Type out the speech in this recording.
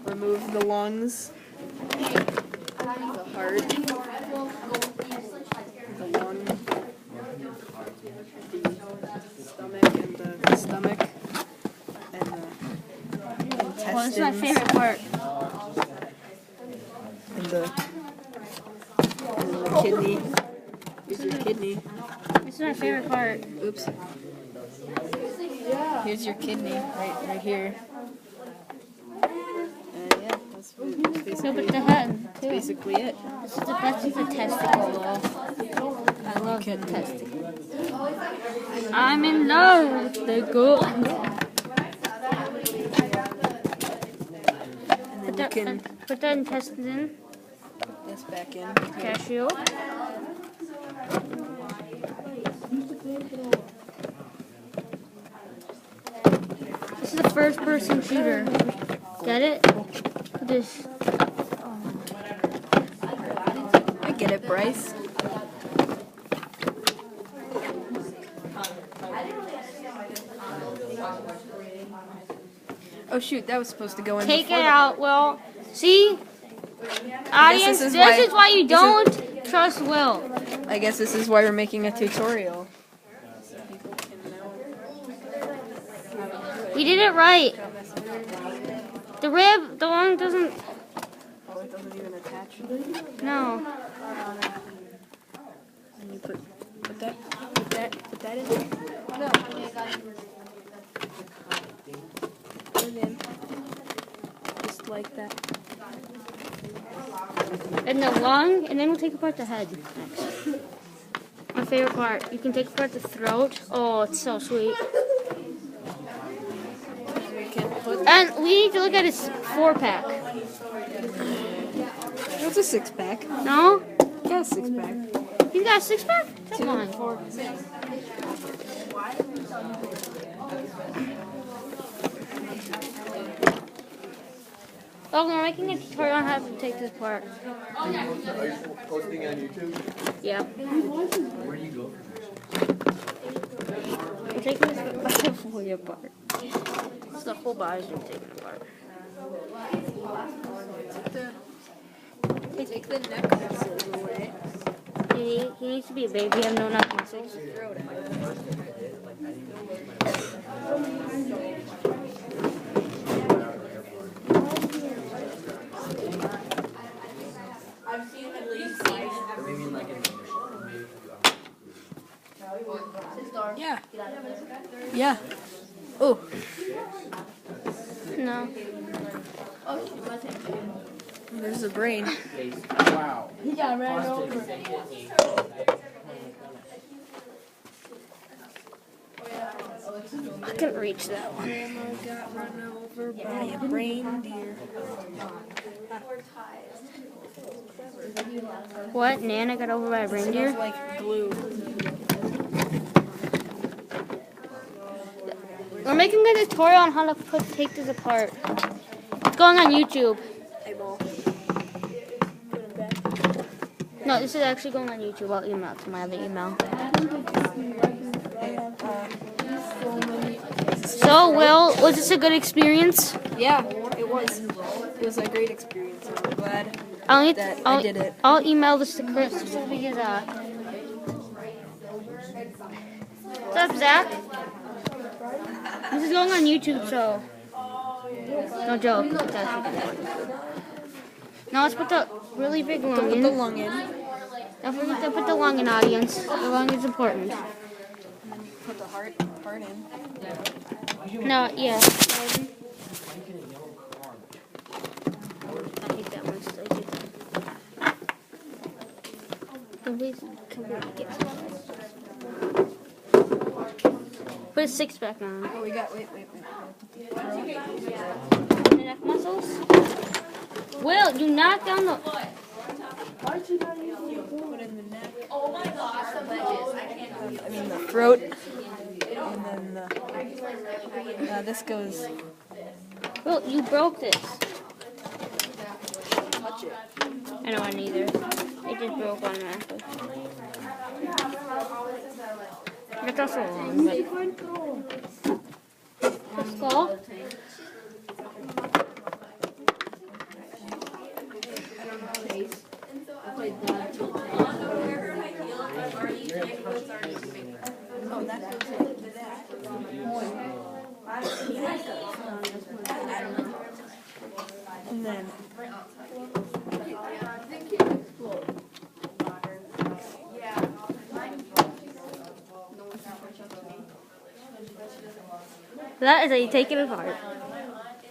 Remove the lungs, the heart, the lung, the stomach, and the stomach, and the intestines. Well, this is my favorite part. And the kidney. Here's your kidney. This is my favorite part. Oops. Here's your kidney, right here. And yeah, that's No, basically, but the head, too. basically it. This is the best of the testicle, though. I love the testicle. I'm in love with the goat. And then you can Put the intestines in. put this back in. Cashew. This is a first-person shooter. Get it? This. I get it, Bryce. Oh shoot, that was supposed to go in. Take it before out, Will. See? Audience, this this is is why you don't trust Will. I guess this is why we're making a tutorial. We did it right. The rib, the lung doesn't. Oh, it doesn't even attach. No. And you put that in. No. Put it in. Just like that. And the lung, and then we'll take apart the head next. My favorite part. You can take apart the throat. Oh, it's so sweet. We can put. And we need to look at his 4-pack. What's a 6-pack? No? Yeah, 6-pack. He's got a 6-pack? Come 2, on. 4, 6. Oh, we're making a tutorial on how to take this apart. Are you posting on YouTube? Yeah. Where do you go from We're taking this fully apart. It's the whole body we're taking apart. Take the neck muscles away. He needs to be a baby. I have no neck muscles. Yeah. Yeah. Oh. No. There's the brain. Wow. He got ran over. I couldn't reach that one. Grandma got run over by a reindeer. What? Nana got over by a reindeer? Smells like glue. We're making a tutorial on how to take this apart. It's going on YouTube. Eyeball. No, this is actually going on YouTube. I'll email it to my other email. So, Will, was this a good experience? Yeah, it was. It was a great experience. I'm glad I'll, that I did it. I'll email this to Chris because, what's up, Zach? This is going on YouTube, so don't joke. It's actually going on YouTube. Now let's put the really big lung Put in. the lung in. Don't forget to put the lung in, audience. The lung is important. Put the heart in. No, yeah. I hate that one. So I hate that. Can we get some? Put a 6-pack on. Oh, we got. Wait. The neck muscles. Will, you knock down the. Aren't you not using the Put in the neck. Oh my gosh, I mean the throat, and then the. This goes. Will, you broke this. Touch it. I know I neither. It just broke automatically. That's also long, but the skull. And then That is how you take it apart.